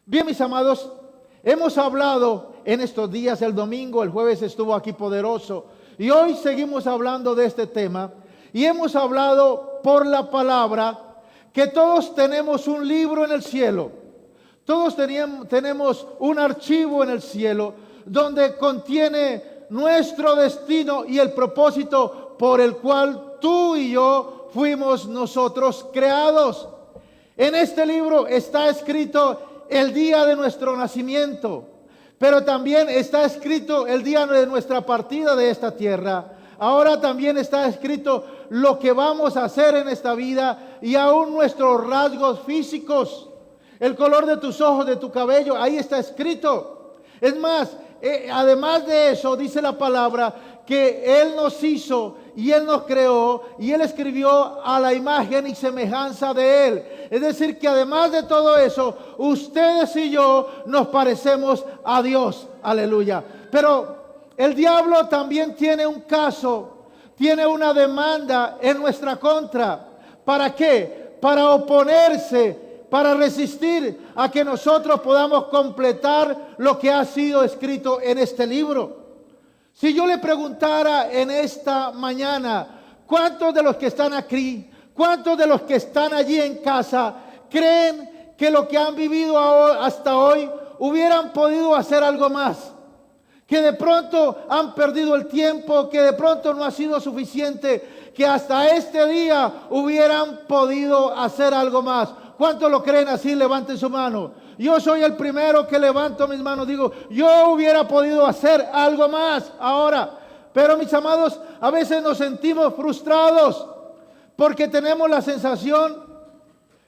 Bien, mis amados, hemos hablado en estos días, el domingo, el jueves estuvo aquí poderoso, y hoy seguimos hablando de este tema, y hemos hablado por la palabra que todos tenemos un libro en el cielo, todos tenemos un archivo en el cielo, donde contiene nuestro destino y el propósito por el cual tú y yo fuimos nosotros creados. En este libro está escrito el día de nuestro nacimiento, pero también está escrito el día de nuestra partida de esta tierra. Ahora también está escrito lo que vamos a hacer en esta vida y aún nuestros rasgos físicos, el color de tus ojos, de tu cabello, ahí está escrito. Es más, además de eso, dice la palabra que Él nos hizo y Él nos creó y Él escribió a la imagen y semejanza de Él. Es decir, que además de todo eso, ustedes y yo nos parecemos a Dios. Aleluya. Pero el diablo también tiene un caso, tiene una demanda en nuestra contra. ¿Para qué? Para oponerse, para resistir a que nosotros podamos completar lo que ha sido escrito en este libro. Si yo le preguntara en esta mañana, ¿cuántos de los que están aquí, cuántos de los que están allí en casa creen que lo que han vivido hasta hoy hubieran podido hacer algo más? Que de pronto han perdido el tiempo, que de pronto no ha sido suficiente, que hasta este día hubieran podido hacer algo más. ¿Cuántos lo creen así? Levanten su mano. Yo soy el primero que levanto mis manos. Digo, yo hubiera podido hacer algo más ahora. Pero mis amados, a veces nos sentimos frustrados porque tenemos la sensación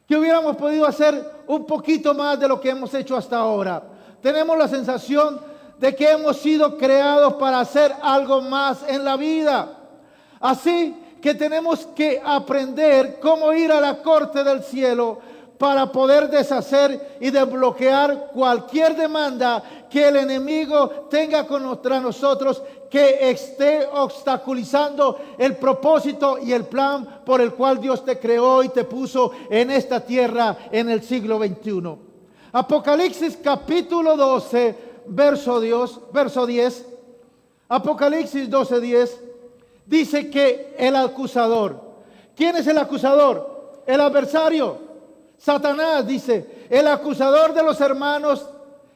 que hubiéramos podido hacer un poquito más de lo que hemos hecho hasta ahora. Tenemos la sensación de que hemos sido creados para hacer algo más en la vida. Así que tenemos que aprender cómo ir a la corte del cielo para poder deshacer y desbloquear cualquier demanda que el enemigo tenga contra nosotros, que esté obstaculizando el propósito y el plan por el cual Dios te creó y te puso en esta tierra en el siglo XXI. Apocalipsis capítulo 12, verso 10. Apocalipsis 12:10 dice que el acusador. ¿Quién es el acusador? El adversario. Satanás, dice, el acusador de los hermanos,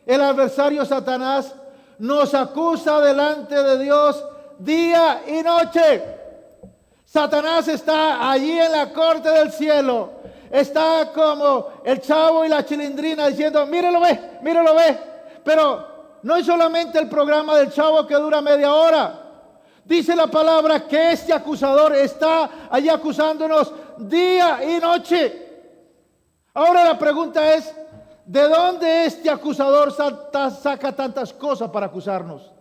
el adversario Satanás, nos acusa delante de Dios día y noche. Satanás está allí en la corte del cielo. Está como el Chavo y la Chilindrina diciendo, míralo ve. Pero no es solamente el programa del Chavo que dura media hora. Dice la palabra que este acusador está allí acusándonos día y noche. Ahora la pregunta es, ¿de dónde este acusador saca tantas cosas para acusarnos?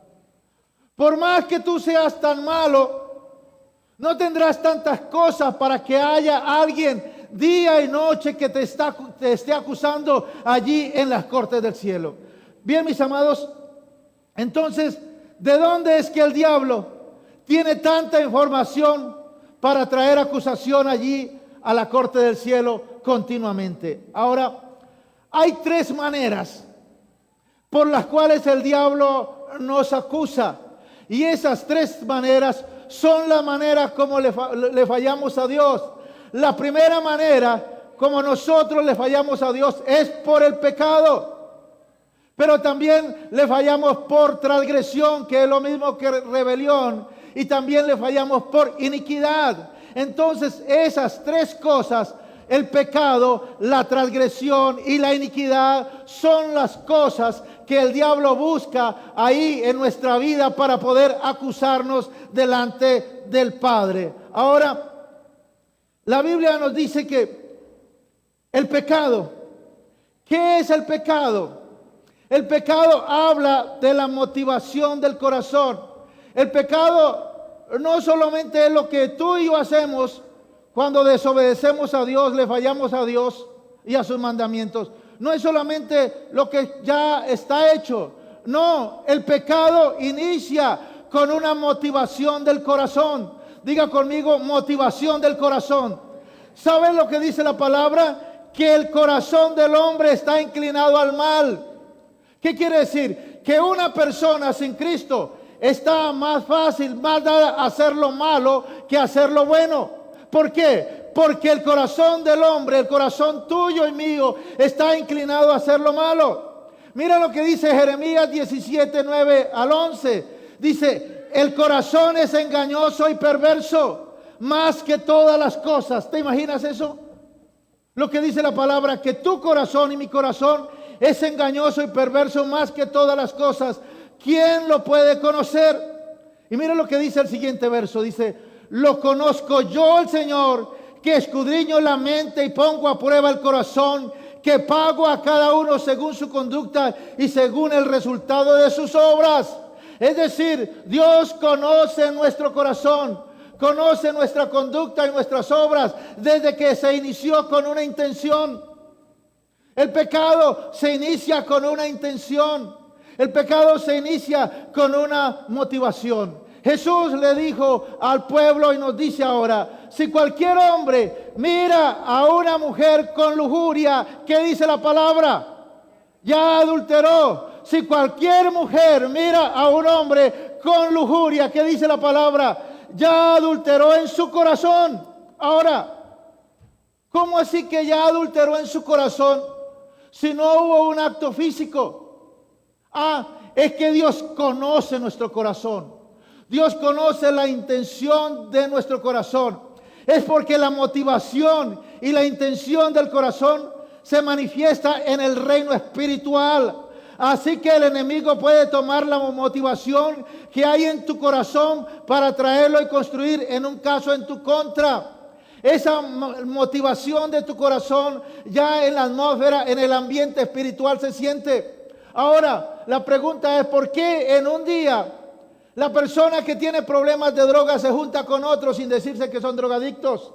Por más que tú seas tan malo, no tendrás tantas cosas para que haya alguien día y noche que te esté acusando allí en las cortes del cielo. Bien, mis amados, entonces, ¿de dónde es que el diablo tiene tanta información para traer acusación allí a la corte del cielo continuamente? Ahora, hay tres maneras por las cuales el diablo nos acusa, y esas tres maneras son la manera como le fallamos a Dios. La primera manera como nosotros le fallamos a Dios es por el pecado. Pero también le fallamos por transgresión, que es lo mismo que rebelión. Y también le fallamos por iniquidad. Entonces esas tres cosas, el pecado, la transgresión y la iniquidad, son las cosas que el diablo busca ahí en nuestra vida para poder acusarnos delante del Padre. Ahora, la Biblia nos dice que el pecado, ¿qué es el pecado? El pecado habla de la motivación del corazón. El pecado no solamente es lo que tú y yo hacemos cuando desobedecemos a Dios, le fallamos a Dios y a sus mandamientos. No es solamente lo que ya está hecho. No, el pecado inicia con una motivación del corazón. Diga conmigo, motivación del corazón. ¿Saben lo que dice la palabra? que el corazón del hombre está inclinado al mal. ¿Qué quiere decir? Que una persona sin Cristo está más fácil, más dada a hacer lo malo que hacer lo bueno. ¿Por qué? Porque el corazón del hombre, el corazón tuyo y mío, está inclinado a hacer lo malo. Mira lo que dice Jeremías 17, 9 al 11. Dice, el corazón es engañoso y perverso, más que todas las cosas. ¿Te imaginas eso? Lo que dice la palabra, que tu corazón y mi corazón es engañoso y perverso más que todas las cosas. ¿Quién lo puede conocer? Y mira lo que dice el siguiente verso. Dice, lo conozco yo, el Señor, que escudriño la mente y pongo a prueba el corazón, que pago a cada uno según su conducta y según el resultado de sus obras. Es decir, Dios conoce nuestro corazón, conoce nuestra conducta y nuestras obras desde que se inició con una intención. El pecado se inicia con una intención. El pecado se inicia con una motivación. Jesús le dijo al pueblo y nos dice ahora, si cualquier hombre mira a una mujer con lujuria, ¿qué dice la palabra? Ya adulteró. Si cualquier mujer mira a un hombre con lujuria, ¿qué dice la palabra? Ya adulteró en su corazón. Ahora, ¿cómo así que ya adulteró en su corazón si no hubo un acto físico? Es que Dios conoce nuestro corazón. Dios conoce la intención de nuestro corazón. Es porque la motivación y la intención del corazón se manifiesta en el reino espiritual. Así que el enemigo puede tomar la motivación que hay en tu corazón para traerlo y construir en un caso en tu contra. Esa motivación de tu corazón ya en la atmósfera, en el ambiente espiritual se siente. Ahora, la pregunta es, ¿por qué en un día la persona que tiene problemas de droga se junta con otro sin decirse que son drogadictos?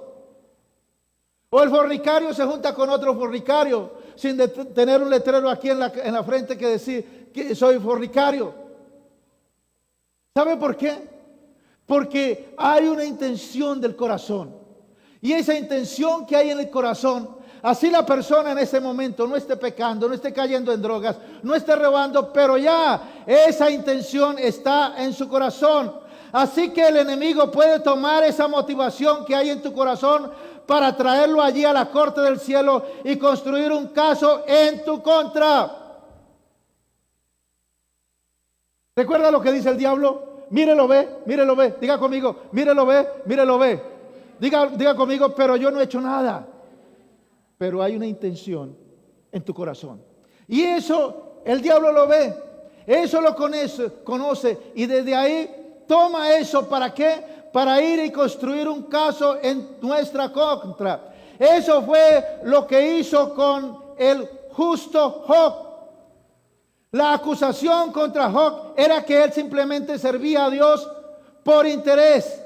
O el fornicario se junta con otro fornicario sin tener un letrero aquí en la frente que decir que soy fornicario. ¿Sabe por qué? Porque hay una intención del corazón. Y esa intención que hay en el corazón, así la persona en ese momento no esté pecando, no esté cayendo en drogas, no esté robando, pero ya esa intención está en su corazón. Así que el enemigo puede tomar esa motivación que hay en tu corazón para traerlo allí a la corte del cielo y construir un caso en tu contra. ¿Recuerda lo que dice el diablo? Mírelo, ve, mírelo, ve. Diga conmigo, mírelo, ve, mírelo, ve. Diga conmigo, pero yo no he hecho nada. Pero hay una intención en tu corazón. Y eso el diablo lo ve. Eso lo conoce. Y desde ahí toma eso. ¿Para qué? Para ir y construir un caso en nuestra contra. Eso fue lo que hizo con el justo Job. La acusación contra Job era que él simplemente servía a Dios por interés.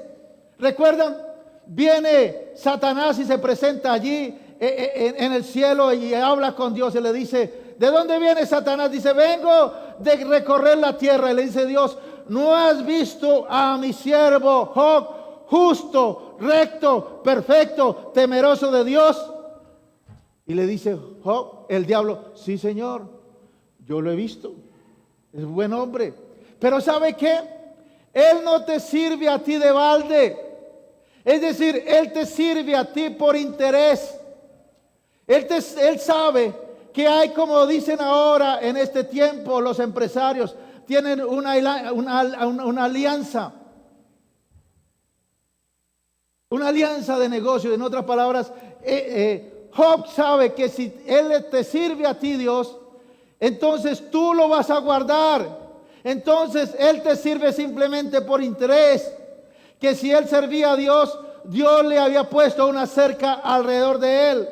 ¿Recuerdan? Viene Satanás y se presenta allí en el cielo y habla con Dios y le dice, ¿de dónde viene Satanás? Dice, vengo de recorrer la tierra. Y le dice Dios, ¿no has visto a mi siervo Job, justo, recto, perfecto, temeroso de Dios? Y le dice Job, el diablo, sí, Señor, yo lo he visto, es buen hombre. Pero ¿sabe qué? Él no te sirve a ti de balde. Es decir, Él te sirve a ti por interés. Él sabe que hay, como dicen ahora en este tiempo, los empresarios tienen una alianza. Una alianza de negocio. En otras palabras, Job sabe que si Él te sirve a ti, Dios, entonces tú lo vas a guardar. Entonces Él te sirve simplemente por interés. Que si él servía a Dios, Dios le había puesto una cerca alrededor de él.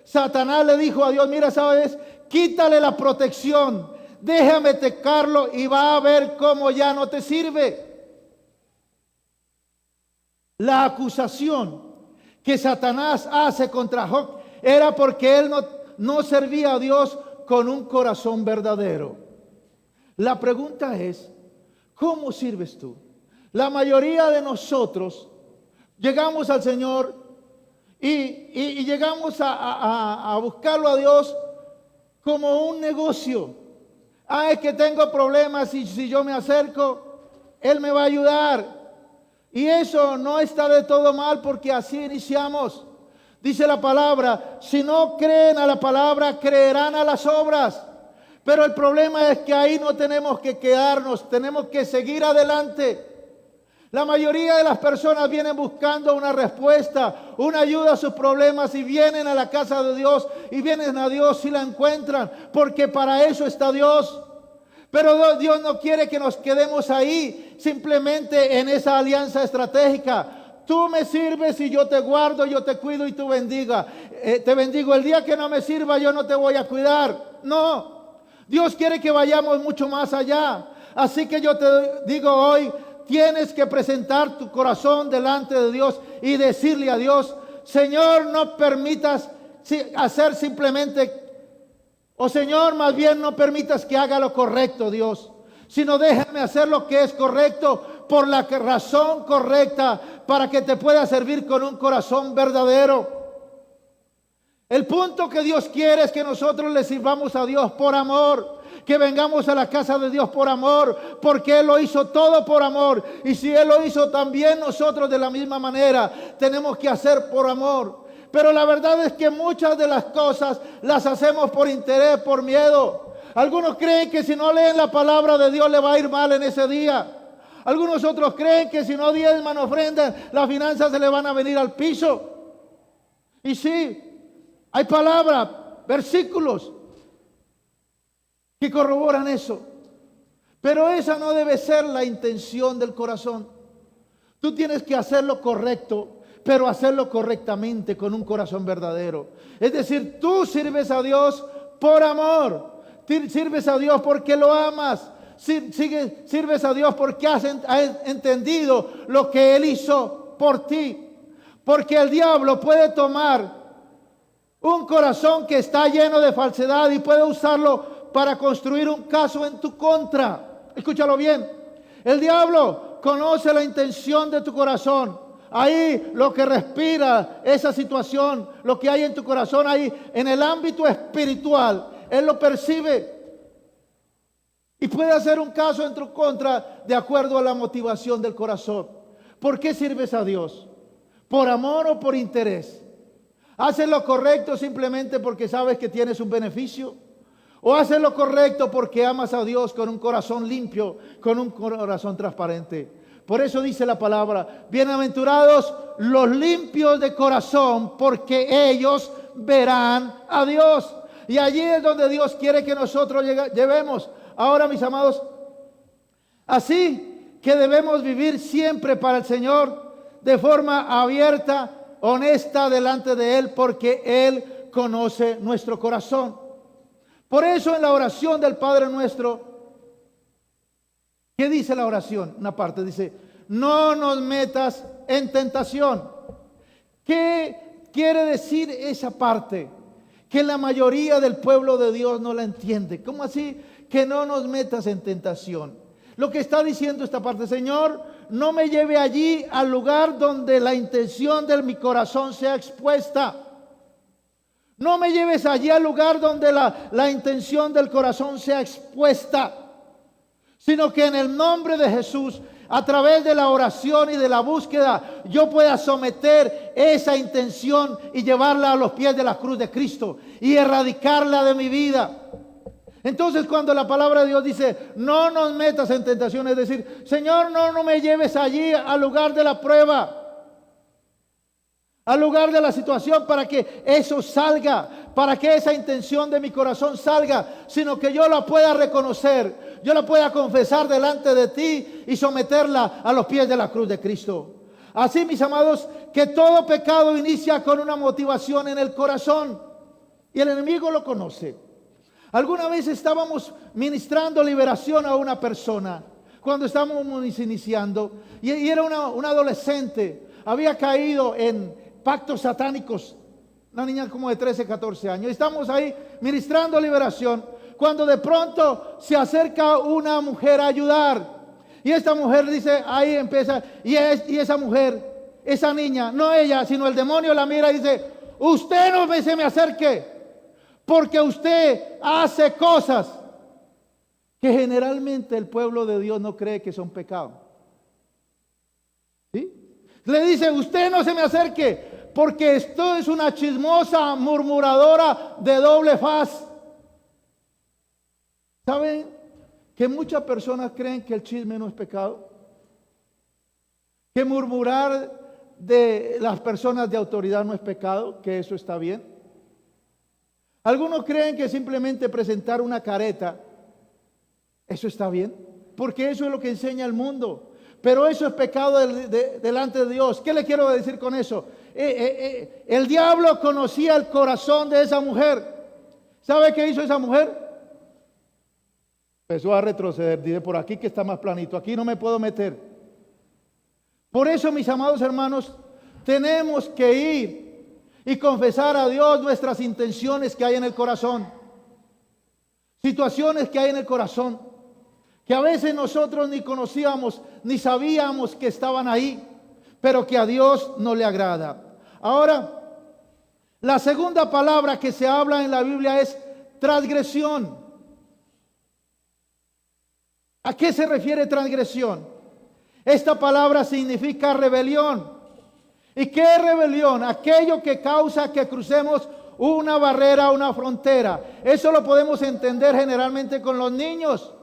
Satanás le dijo a Dios, mira, ¿sabes? Quítale la protección, déjame tocarlo y va a ver cómo ya no te sirve. La acusación que Satanás hace contra Job era porque él no servía a Dios con un corazón verdadero. La pregunta es, ¿cómo sirves tú? La mayoría de nosotros llegamos al Señor y llegamos a buscarlo a Dios como un negocio. Es que tengo problemas y si yo me acerco, Él me va a ayudar. Y eso no está de todo mal, porque así iniciamos. Dice la palabra, si no creen a la palabra, creerán a las obras. Pero el problema es que ahí no tenemos que quedarnos, tenemos que seguir adelante. La mayoría de las personas vienen buscando una respuesta, una ayuda a sus problemas, y vienen a la casa de Dios y vienen a Dios y la encuentran, porque para eso está Dios. Pero Dios no quiere que nos quedemos ahí, simplemente en esa alianza estratégica. Tú me sirves y yo te guardo, yo te cuido y tú te bendigo. El día que no me sirva, yo no te voy a cuidar. No, Dios quiere que vayamos mucho más allá. Así que yo te digo hoy, tienes que presentar tu corazón delante de Dios y decirle a Dios, Señor, no permitas hacer simplemente, o Señor, más bien no permitas que haga lo correcto, Dios, sino déjame hacer lo que es correcto por la razón correcta, para que te pueda servir con un corazón verdadero. El punto que Dios quiere es que nosotros le sirvamos a Dios por amor, que vengamos a la casa de Dios por amor, porque Él lo hizo todo por amor. Y si Él lo hizo, también nosotros de la misma manera tenemos que hacer por amor. Pero la verdad es que muchas de las cosas las hacemos por interés, por miedo. Algunos creen que si no leen la palabra de Dios le va a ir mal en ese día. Algunos otros creen que si no diezman, ofrendan, las finanzas se le van a venir al piso. Y sí, hay palabras, versículos que corroboran eso. Pero esa no debe ser la intención del corazón. Tú tienes que hacer lo correcto, pero hacerlo correctamente, con un corazón verdadero. Es decir, tú sirves a Dios por amor. Sirves a Dios porque lo amas. Sirves a Dios porque has entendido lo que Él hizo por ti. Porque el diablo puede tomar un corazón que está lleno de falsedad y puede usarlo para construir un caso en tu contra. Escúchalo bien. El diablo conoce la intención de tu corazón. Ahí lo que respira esa situación, lo que hay en tu corazón, ahí en el ámbito espiritual, Él lo percibe. Y puede hacer un caso en tu contra de acuerdo a la motivación del corazón. ¿Por qué sirves a Dios? ¿Por amor o por interés? ¿Haces lo correcto simplemente porque sabes que tienes un beneficio? ¿O haces lo correcto porque amas a Dios con un corazón limpio, con un corazón transparente? Por eso dice la palabra, bienaventurados los limpios de corazón, porque ellos verán a Dios. Y allí es donde Dios quiere que nosotros llevemos. Ahora, mis amados, así que debemos vivir siempre para el Señor de forma abierta, honesta delante de Él, porque Él conoce nuestro corazón. Por eso en la oración del Padre Nuestro, ¿qué dice la oración? Una parte dice, no nos metas en tentación. ¿Qué quiere decir esa parte? Que la mayoría del pueblo de Dios no la entiende. ¿Cómo así? Que no nos metas en tentación. Lo que está diciendo esta parte, Señor, no me lleve allí al lugar donde la intención de mi corazón sea expuesta. No me lleves allí al lugar donde la intención del corazón sea expuesta, sino que en el nombre de Jesús, a través de la oración y de la búsqueda, yo pueda someter esa intención y llevarla a los pies de la cruz de Cristo y erradicarla de mi vida. Entonces, cuando la palabra de Dios dice, no nos metas en tentación, es decir, Señor, no me lleves allí al lugar de la prueba, al lugar de la situación, para que eso salga, para que esa intención de mi corazón salga, sino que yo la pueda reconocer, yo la pueda confesar delante de ti y someterla a los pies de la cruz de Cristo. Así, mis amados, que todo pecado inicia con una motivación en el corazón y el enemigo lo conoce. Alguna vez estábamos ministrando liberación a una persona cuando estábamos iniciando, y era una adolescente, había caído en pactos satánicos, una niña como de 13, 14 años. Estamos ahí ministrando liberación cuando de pronto se acerca una mujer a ayudar, y esta mujer dice, ahí empieza, y esa mujer esa niña, no ella, sino el demonio la mira y dice: usted no se me acerque, porque usted hace cosas que generalmente el pueblo de Dios no cree que son pecados. ¿Sí? Le dice: usted no se me acerque, porque esto es una chismosa, murmuradora de doble faz. ¿Saben que muchas personas creen que el chisme no es pecado? Que murmurar de las personas de autoridad no es pecado, que eso está bien. Algunos creen que simplemente presentar una careta, eso está bien, porque eso es lo que enseña el mundo. Pero eso es pecado delante de Dios. ¿Qué le quiero decir con eso? El diablo conocía el corazón de esa mujer. ¿Sabe qué hizo esa mujer? Empezó a retroceder. Dice: por aquí que está más planito, aquí no me puedo meter. Por eso, mis amados hermanos, tenemos que ir y confesar a Dios nuestras intenciones que hay en el corazón. Situaciones que hay en el corazón, que a veces nosotros ni conocíamos, ni sabíamos que estaban ahí, pero que a Dios no le agrada. Ahora, la segunda palabra que se habla en la Biblia es transgresión. ¿A qué se refiere transgresión? Esta palabra significa rebelión. ¿Y qué es rebelión? Aquello que causa que crucemos una barrera, una frontera. Eso lo podemos entender generalmente con los niños.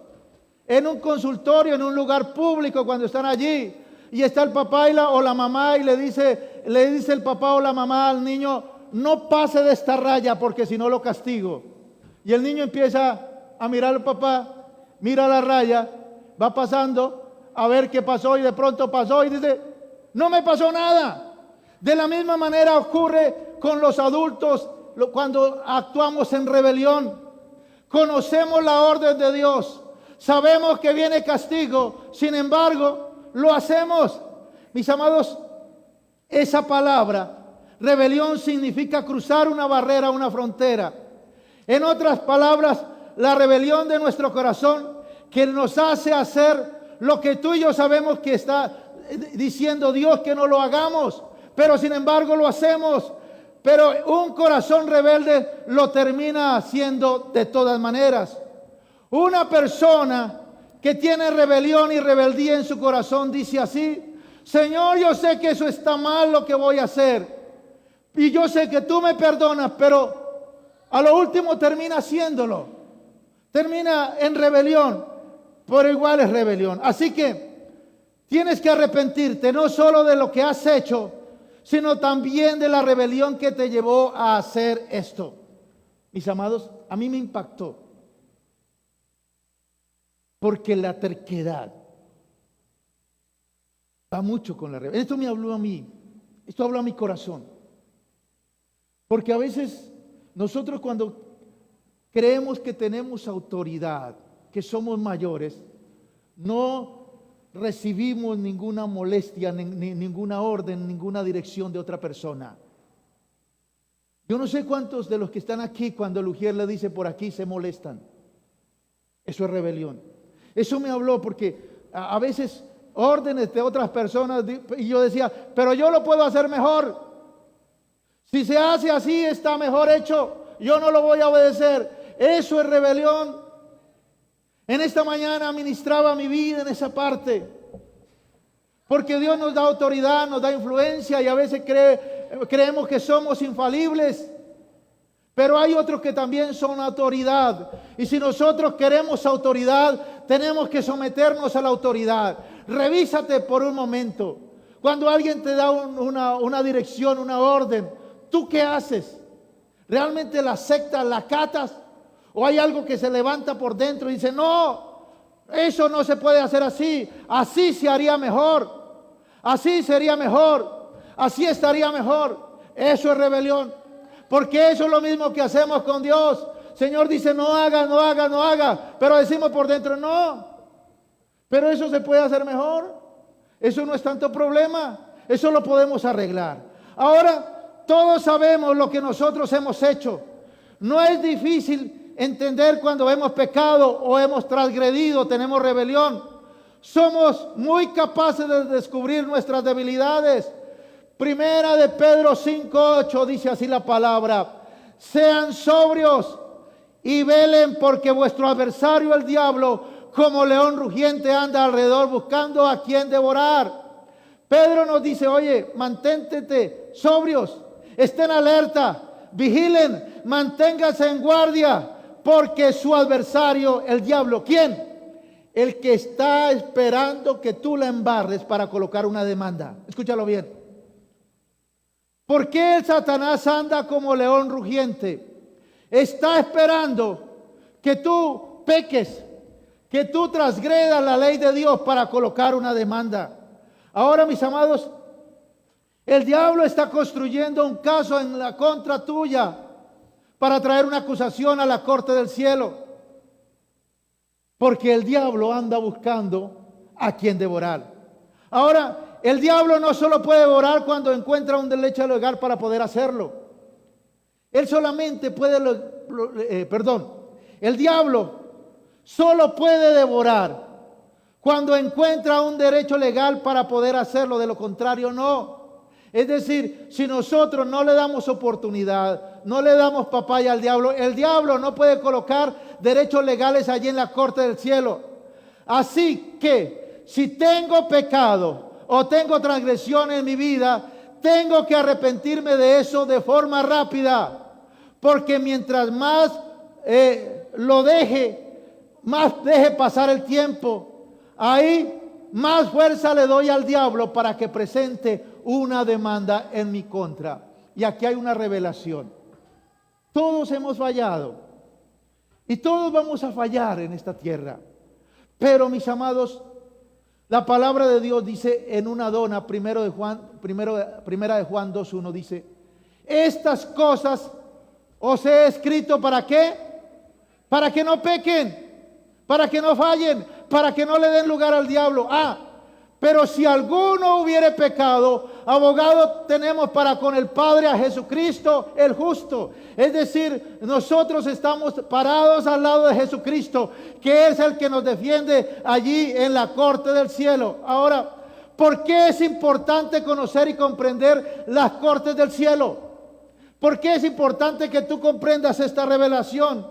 En un consultorio, en un lugar público, cuando están allí y está el papá o la mamá y le dice el papá o la mamá al niño: no pase de esta raya porque si no lo castigo. Y el niño empieza a mirar al papá, mira la raya, va pasando a ver qué pasó y de pronto pasó y dice: no me pasó nada. De la misma manera ocurre con los adultos cuando actuamos en rebelión. Conocemos la orden de Dios, sabemos que viene castigo, sin embargo lo hacemos. Mis amados, esa palabra rebelión significa cruzar una barrera, una frontera. En otras palabras, la rebelión de nuestro corazón que nos hace hacer lo que tú y yo sabemos que está diciendo Dios que no lo hagamos, pero sin embargo lo hacemos. Pero un corazón rebelde lo termina haciendo de todas maneras. Una persona que tiene rebelión y rebeldía en su corazón dice así: Señor, yo sé que eso está mal lo que voy a hacer, y yo sé que tú me perdonas, pero a lo último termina haciéndolo. Termina en rebelión. Por igual es rebelión. Así que tienes que arrepentirte no solo de lo que has hecho, sino también de la rebelión que te llevó a hacer esto. Mis amados, a mí me impactó, porque la terquedad va mucho con la rebelión. Esto me habló a mí, esto habló a mi corazón, porque a veces nosotros cuando creemos que tenemos autoridad, que somos mayores, no recibimos ninguna molestia, ni ninguna orden, ninguna dirección de otra persona. Yo no sé cuántos de los que están aquí, cuando el ujier le dice por aquí, se molestan. Eso es rebelión. Eso me habló porque a veces órdenes de otras personas, y yo decía: pero yo lo puedo hacer mejor. Si se hace así, está mejor hecho. Yo no lo voy a obedecer. Eso es rebelión. En esta mañana ministraba mi vida en esa parte, porque Dios nos da autoridad, nos da influencia, y a veces creemos que somos infalibles, pero hay otros que también son autoridad, y si nosotros queremos autoridad, tenemos que someternos a la autoridad. Revísate por un momento. Cuando alguien te da una dirección, una orden, ¿tú qué haces? ¿Realmente la aceptas, la acatas? ¿O hay algo que se levanta por dentro y dice: no, eso no se puede hacer así, así se haría mejor, así sería mejor, así estaría mejor? Eso es rebelión, porque eso es lo mismo que hacemos con Dios. Señor dice: no haga, no haga, no haga, pero decimos por dentro: no, pero eso se puede hacer mejor, eso no es tanto problema, eso lo podemos arreglar. Ahora, todos sabemos lo que nosotros hemos hecho. No es difícil entender cuando hemos pecado o hemos transgredido, tenemos rebelión. Somos muy capaces de descubrir nuestras debilidades, Primera de Pedro 5:8 dice así la palabra: sean sobrios y velen, porque vuestro adversario el diablo, como león rugiente, anda alrededor buscando a quien devorar. Pedro nos dice: oye, mantente sobrios, estén alerta, vigilen, manténganse en guardia, porque su adversario, el diablo, ¿quién? El que está esperando que tú la embarres para colocar una demanda. Escúchalo bien. ¿Por qué el Satanás anda como león rugiente? Está esperando que tú peques, que tú transgredas la ley de Dios para colocar una demanda. Ahora, mis amados, el diablo está construyendo un caso en la contra tuya para traer una acusación a la corte del cielo. Porque el diablo anda buscando a quien devorar. Ahora, el diablo no solo puede devorar cuando encuentra un derecho legal para poder hacerlo. Él solamente puede, el diablo solo puede devorar cuando encuentra un derecho legal para poder hacerlo. De lo contrario, no. Es decir, si nosotros no le damos oportunidad, no le damos papaya al diablo, el diablo no puede colocar derechos legales allí en la corte del cielo. Así que, si tengo pecado o tengo transgresión en mi vida, tengo que arrepentirme de eso de forma rápida. Porque mientras más más deje pasar el tiempo, ahí más fuerza le doy al diablo para que presente una demanda en mi contra. Y aquí hay una revelación. Todos hemos fallado y todos vamos a fallar en esta tierra. Pero, mis amados, la palabra de Dios dice en una dona, primera de Juan 2:1, dice: estas cosas os he escrito, ¿para qué? Para que no pequen, para que no fallen, para que no le den lugar al diablo. Pero si alguno hubiere pecado, abogado tenemos para con el Padre, a Jesucristo el justo. Es decir, nosotros estamos parados al lado de Jesucristo, que es el que nos defiende allí en la corte del cielo. Ahora, ¿por qué es importante conocer y comprender las cortes del cielo? ¿Por qué es importante que tú comprendas esta revelación?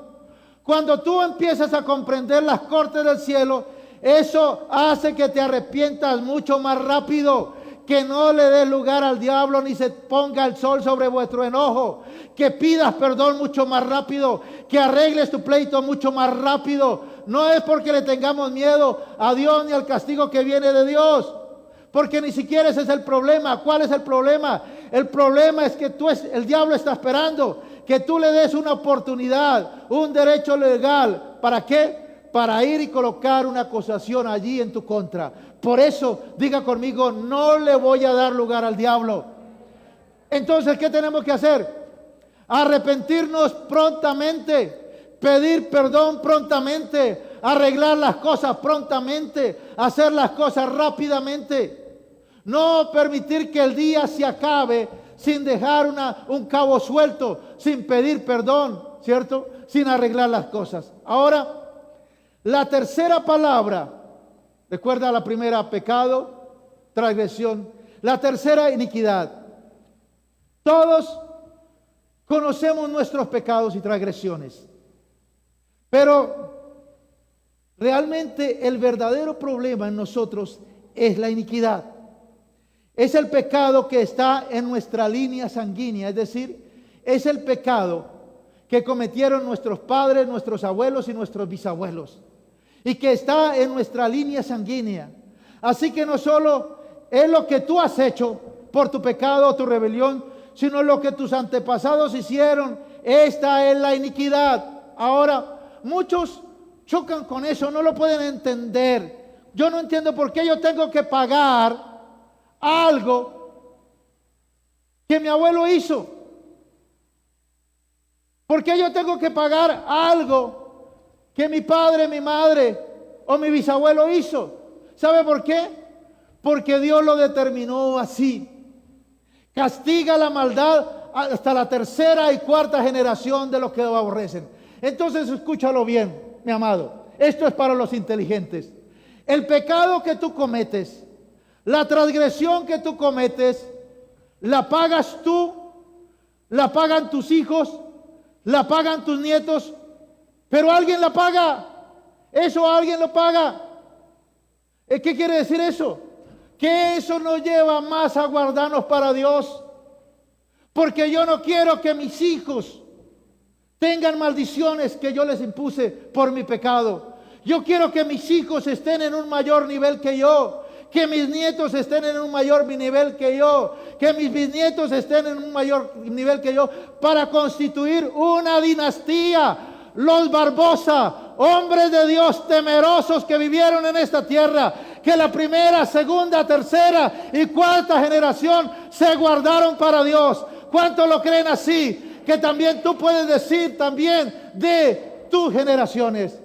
Cuando tú empiezas a comprender las cortes del cielo, eso hace que te arrepientas mucho más rápido, que no le des lugar al diablo ni se ponga el sol sobre vuestro enojo, que pidas perdón mucho más rápido, que arregles tu pleito mucho más rápido. No es porque le tengamos miedo a Dios ni al castigo que viene de Dios, porque ni siquiera ese es el problema. ¿Cuál es el problema? El problema es que el diablo está esperando que tú le des una oportunidad, un derecho legal. ¿Para qué? Para ir y colocar una acusación allí en tu contra. Por eso, diga conmigo: no le voy a dar lugar al diablo. Entonces, ¿qué tenemos que hacer? Arrepentirnos prontamente, pedir perdón prontamente, arreglar las cosas prontamente, hacer las cosas rápidamente. No permitir que el día se acabe sin dejar un cabo suelto, sin pedir perdón, ¿cierto? Sin arreglar las cosas. Ahora, la tercera palabra, recuerda la primera: pecado, transgresión. La tercera: iniquidad. Todos conocemos nuestros pecados y transgresiones, pero realmente el verdadero problema en nosotros es la iniquidad. Es el pecado que está en nuestra línea sanguínea, es decir, es el pecado que cometieron nuestros padres, nuestros abuelos y nuestros bisabuelos, y que está en nuestra línea sanguínea. Así que no solo es lo que tú has hecho por tu pecado o tu rebelión, sino lo que tus antepasados hicieron. Esta es la iniquidad. Ahora, muchos chocan con eso, no lo pueden entender. Yo no entiendo por qué yo tengo que pagar algo que mi abuelo hizo. ¿Por qué yo tengo que pagar algo que mi padre, mi madre o mi bisabuelo hizo? ¿Sabe por qué? Porque Dios lo determinó así. Castiga la maldad hasta la tercera y cuarta generación de los que lo aborrecen. Entonces, escúchalo bien, mi amado. Esto es para los inteligentes. El pecado que tú cometes, la transgresión que tú cometes, ¿La pagas tú? ¿La pagan tus hijos? ¿La pagan tus nietos? Pero alguien la paga. Eso alguien lo paga. ¿Qué quiere decir eso? Que eso nos lleva más a guardarnos para Dios. Porque yo no quiero que mis hijos tengan maldiciones que yo les impuse por mi pecado. Yo quiero que mis hijos estén en un mayor nivel que yo. Que mis nietos estén en un mayor nivel que yo. Que mis bisnietos estén en un mayor nivel que yo. Para constituir una dinastía. Los Barbosa, hombres de Dios temerosos que vivieron en esta tierra. Que la primera, segunda, tercera y cuarta generación se guardaron para Dios. ¿Cuántos lo creen así? Que también tú puedes decir también de tus generaciones.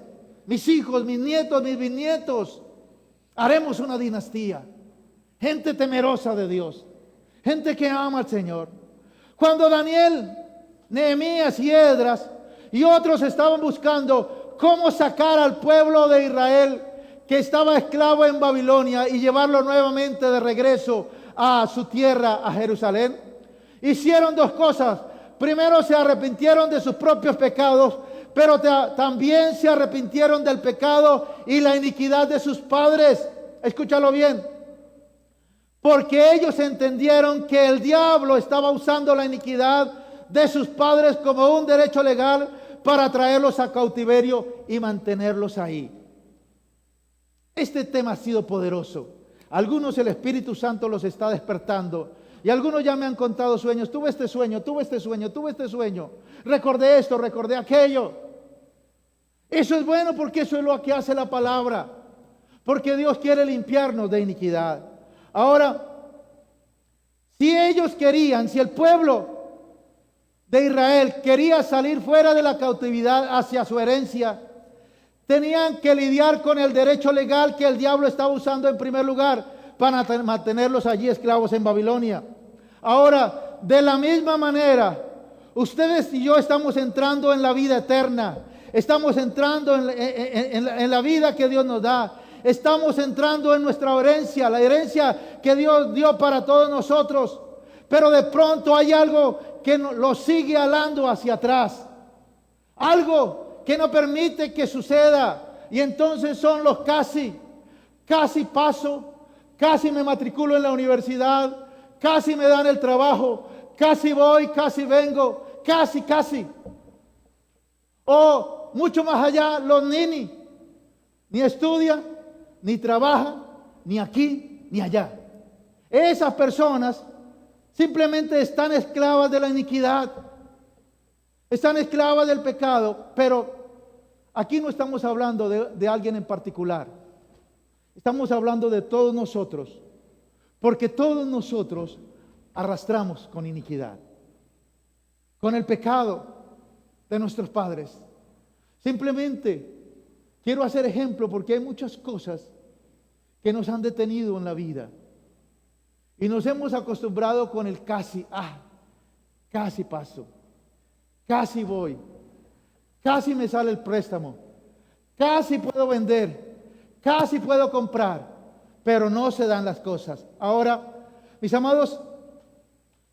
Mis hijos, mis nietos, mis bisnietos. Haremos una dinastía. Gente temerosa de Dios. Gente que ama al Señor. Cuando Daniel, Nehemías y Esdras y otros estaban buscando cómo sacar al pueblo de Israel que estaba esclavo en Babilonia y llevarlo nuevamente de regreso a su tierra, a Jerusalén, hicieron dos cosas. Primero se arrepintieron de sus propios pecados, pero también se arrepintieron del pecado y la iniquidad de sus padres. Escúchalo bien. Porque ellos entendieron que el diablo estaba usando la iniquidad de sus padres como un derecho legal para traerlos a cautiverio y mantenerlos ahí. Este tema ha sido poderoso. Algunos el Espíritu Santo los está despertando. Y algunos ya me han contado sueños. Tuve este sueño, tuve este sueño, tuve este sueño. Recordé esto, recordé aquello. Eso es bueno porque eso es lo que hace la palabra. Porque Dios quiere limpiarnos de iniquidad. Ahora, si ellos querían, si el pueblo de Israel quería salir fuera de la cautividad hacia su herencia, tenían que lidiar con el derecho legal que el diablo estaba usando en primer lugar para mantenerlos allí esclavos en Babilonia. Ahora, de la misma manera, ustedes y yo estamos entrando en la vida eterna. Estamos entrando en la vida que Dios nos da. Estamos entrando en nuestra herencia, la herencia que Dios dio para todos nosotros. Pero de pronto hay algo que lo sigue alando hacia atrás. Algo que no permite que suceda. Y entonces son los casi paso, casi me matriculo en la universidad, casi me dan el trabajo, casi voy, casi vengo, casi. O mucho más allá, los ni estudian, ni trabajan, ni aquí, ni allá. Esas personas simplemente están esclavas de la iniquidad, están esclavas del pecado, pero aquí no estamos hablando de alguien en particular. Estamos hablando de todos nosotros, porque todos nosotros arrastramos con iniquidad, con el pecado de nuestros padres. Simplemente quiero hacer ejemplo porque hay muchas cosas que nos han detenido en la vida y nos hemos acostumbrado con el casi paso, casi voy, casi me sale el préstamo, casi puedo vender, casi puedo comprar, pero no se dan las cosas. Ahora, mis amados,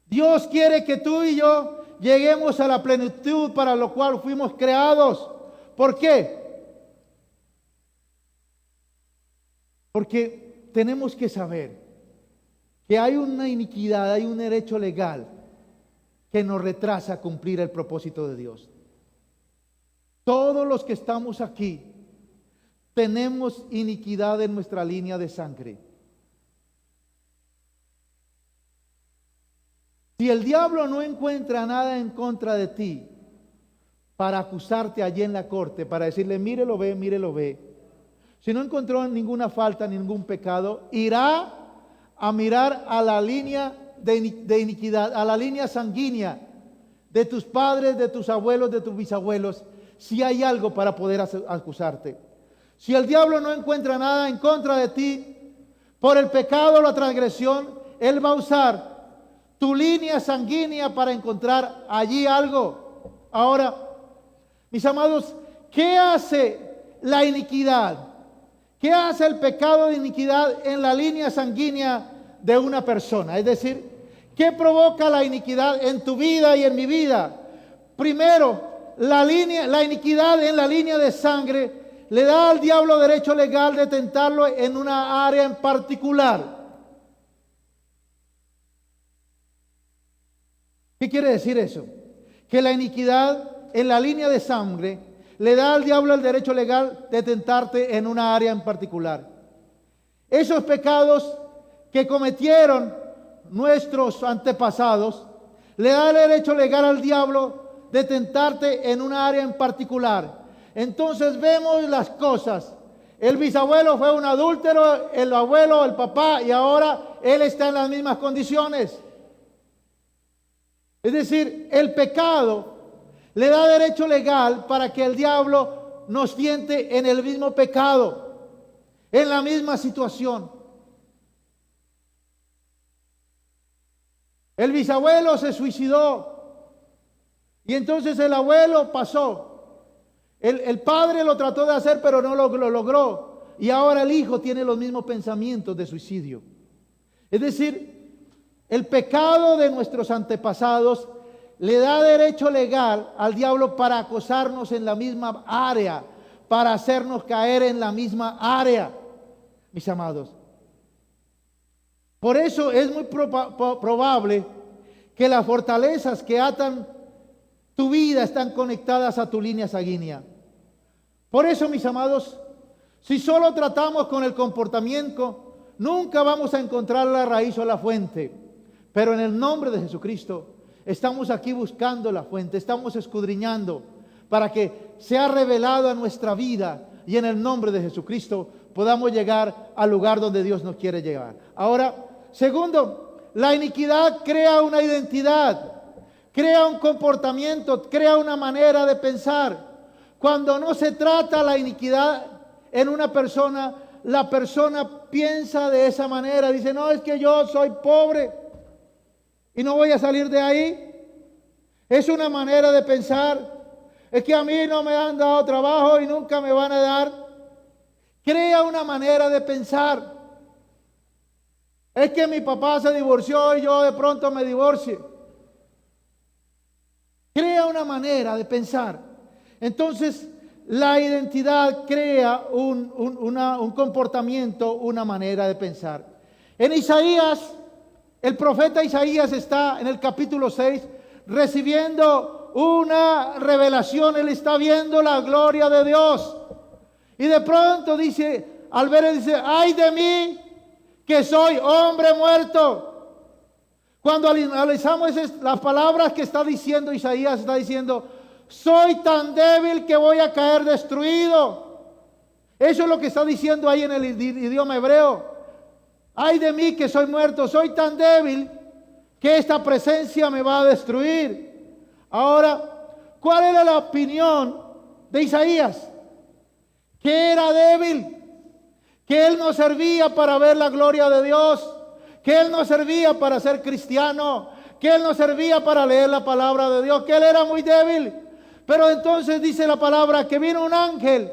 Dios quiere que tú y yo lleguemos a la plenitud para lo cual fuimos creados. ¿Por qué? Porque tenemos que saber que hay una iniquidad, hay un derecho legal que nos retrasa cumplir el propósito de Dios. Todos los que estamos aquí tenemos iniquidad en nuestra línea de sangre. Si el diablo no encuentra nada en contra de ti para acusarte allí en la corte, para decirle, mírelo ve, si no encontró ninguna falta, ningún pecado, irá a mirar a la línea de iniquidad, a la línea sanguínea de tus padres, de tus abuelos, de tus bisabuelos, si hay algo para poder acusarte. Si el diablo no encuentra nada en contra de ti, por el pecado o la transgresión, él va a usar tu línea sanguínea para encontrar allí algo. Ahora, mis amados, ¿qué hace la iniquidad? ¿Qué hace el pecado de iniquidad en la línea sanguínea de una persona? Es decir, ¿Qué provoca la iniquidad en tu vida y en mi vida? Primero, la iniquidad en la línea de sangre le da al diablo derecho legal de tentarlo en una área en particular. ¿Qué quiere decir eso? Que la iniquidad en la línea de sangre le da al diablo el derecho legal de tentarte en una área en particular. Esos pecados que cometieron nuestros antepasados le da el derecho legal al diablo de tentarte en una área en particular. Entonces vemos las cosas. El bisabuelo fue un adúltero, el abuelo, el papá, y ahora él está en las mismas condiciones. Es decir, el pecado le da derecho legal para que el diablo nos tiente en el mismo pecado, en la misma situación. El bisabuelo se suicidó y entonces el abuelo pasó. El padre lo trató de hacer, pero no lo logró. Y ahora el hijo tiene los mismos pensamientos de suicidio. Es decir, el pecado de nuestros antepasados le da derecho legal al diablo para acosarnos en la misma área, para hacernos caer en la misma área, mis amados. Por eso es muy probable que las fortalezas que atan tu vida están conectadas a tu línea sanguínea. Por eso, mis amados, si solo tratamos con el comportamiento, nunca vamos a encontrar la raíz o la fuente. Pero en el nombre de Jesucristo, estamos aquí buscando la fuente, estamos escudriñando para que sea revelado a nuestra vida y en el nombre de Jesucristo podamos llegar al lugar donde Dios nos quiere llevar. Ahora, segundo, la iniquidad crea una identidad, crea un comportamiento, crea una manera de pensar. Cuando no se trata la iniquidad en una persona, la persona piensa de esa manera, dice, no, es que yo soy pobre y no voy a salir de ahí. Es una manera de pensar. Es que a mí no me han dado trabajo y nunca me van a dar. Crea una manera de pensar. Es que mi papá se divorció y yo de pronto me divorcie. Crea una manera de pensar. Entonces, la identidad crea un comportamiento, una manera de pensar. En Isaías, el profeta Isaías está en el capítulo 6 recibiendo una revelación. Él está viendo la gloria de Dios. Y de pronto dice, al ver él dice, ay de mí que soy hombre muerto. Cuando analizamos las palabras que está diciendo Isaías, está diciendo, soy tan débil que voy a caer destruido. Eso es lo que está diciendo ahí en el idioma hebreo. Ay de mí que soy muerto, soy tan débil que esta presencia me va a destruir. Ahora, ¿cuál era la opinión de Isaías? Que era débil, que él no servía para ver la gloria de Dios, que él no servía para ser cristiano, que él no servía para leer la palabra de Dios, que él era muy débil. Pero entonces dice la palabra que vino un ángel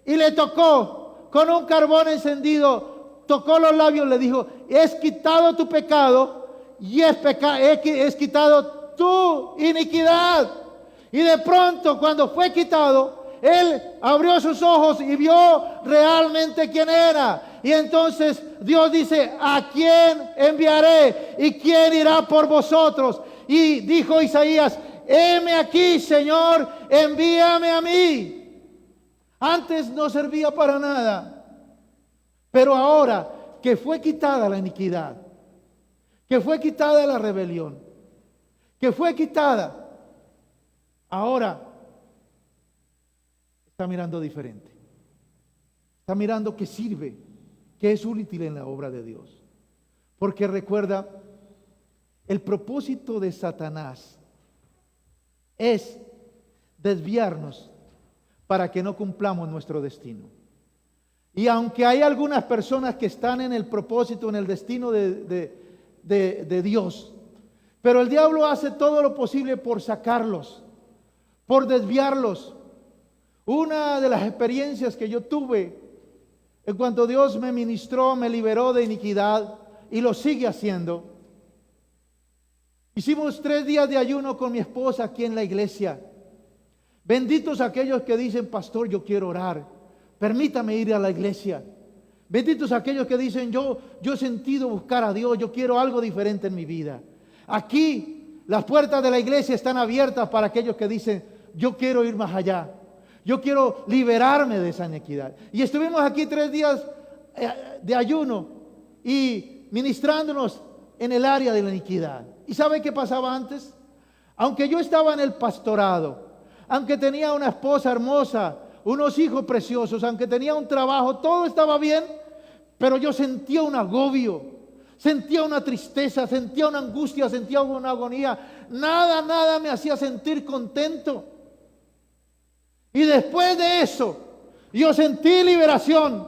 y le tocó con un carbón encendido, tocó los labios, le dijo, es quitado tu pecado y es quitado tu iniquidad. Y de pronto cuando fue quitado, él abrió sus ojos y vio realmente quién era. Y entonces Dios dice, ¿a quién enviaré? ¿Y quién irá por vosotros? Y dijo Isaías, heme aquí, Señor, envíame a mí. Antes no servía para nada, pero ahora que fue quitada la iniquidad, que fue quitada la rebelión, que fue quitada, ahora está mirando diferente. Está mirando que sirve, que es útil en la obra de Dios. Porque recuerda, el propósito de Satanás es desviarnos para que no cumplamos nuestro destino. Y aunque hay algunas personas que están en el propósito, en el destino de Dios, pero el diablo hace todo lo posible por sacarlos, por desviarlos. Una de las experiencias que yo tuve en cuanto Dios me ministró, me liberó de iniquidad y lo sigue haciendo, Hicimos 3 días de ayuno con mi esposa aquí en la iglesia. Benditos aquellos que dicen, pastor, yo quiero orar. Permítame ir a la iglesia. Benditos aquellos que dicen, yo he sentido buscar a Dios, yo quiero algo diferente en mi vida. Aquí las puertas de la iglesia están abiertas para aquellos que dicen, yo quiero ir más allá. Yo quiero liberarme de esa iniquidad. Y estuvimos aquí 3 días de ayuno y ministrándonos en el área de la iniquidad. ¿Y sabe qué pasaba antes? Aunque yo estaba en el pastorado, aunque tenía una esposa hermosa, unos hijos preciosos, aunque tenía un trabajo, todo estaba bien, pero yo sentía un agobio, sentía una tristeza, sentía una angustia, sentía una agonía. Nada me hacía sentir contento. Y después de eso, yo sentí liberación,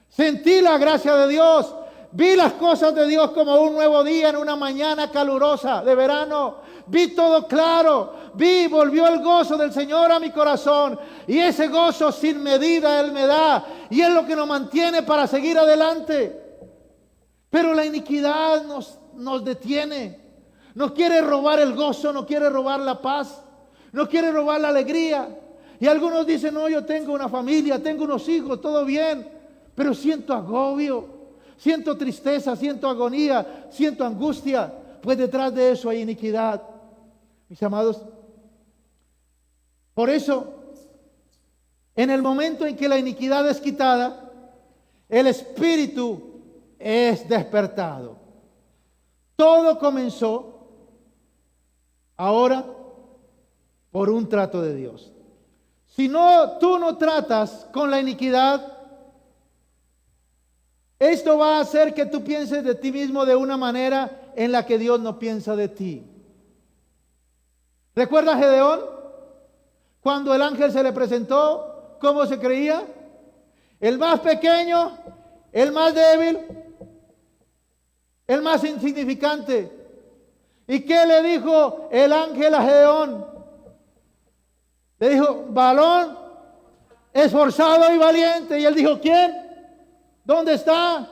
sentí la gracia de Dios, vi las cosas de Dios como un nuevo día en una mañana calurosa de verano. Vi todo claro, volvió el gozo del Señor a mi corazón, y ese gozo sin medida Él me da, y es lo que nos mantiene para seguir adelante. Pero la iniquidad nos detiene, nos quiere robar el gozo, nos quiere robar la paz, nos quiere robar la alegría. Y algunos dicen, no, yo tengo una familia, tengo unos hijos, todo bien, pero siento agobio, siento tristeza, siento agonía, siento angustia, pues detrás de eso hay iniquidad. Mis amados, por eso, en el momento en que la iniquidad es quitada, el espíritu es despertado. Todo comenzó ahora por un trato de Dios. Si tú no tratas con la iniquidad, esto va a hacer que tú pienses de ti mismo de una manera en la que Dios no piensa de ti. ¿Recuerda a Gedeón? Cuando el ángel se le presentó, ¿cómo se creía? El más pequeño, el más débil, el más insignificante. ¿Y qué le dijo el ángel a Gedeón? Le dijo, varón esforzado y valiente. Y él dijo, ¿quién? ¿Dónde está?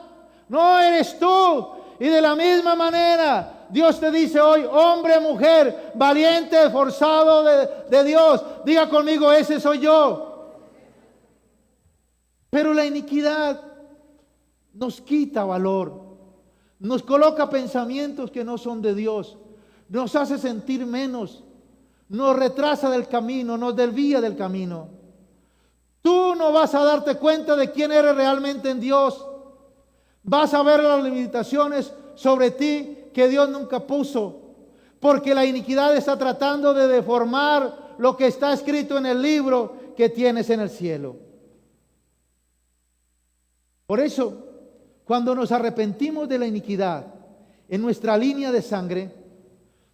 No eres tú. Y de la misma manera, Dios te dice hoy, hombre, mujer, valiente, esforzado de Dios. Diga conmigo, ese soy yo. Pero la iniquidad nos quita valor, nos coloca pensamientos que no son de Dios, nos hace sentir menos, nos retrasa del camino, nos desvía del camino. Tú no vas a darte cuenta de quién eres realmente en Dios. Vas a ver las limitaciones sobre ti que Dios nunca puso, porque la iniquidad está tratando de deformar lo que está escrito en el libro que tienes en el cielo. Por eso, cuando nos arrepentimos de la iniquidad en nuestra línea de sangre,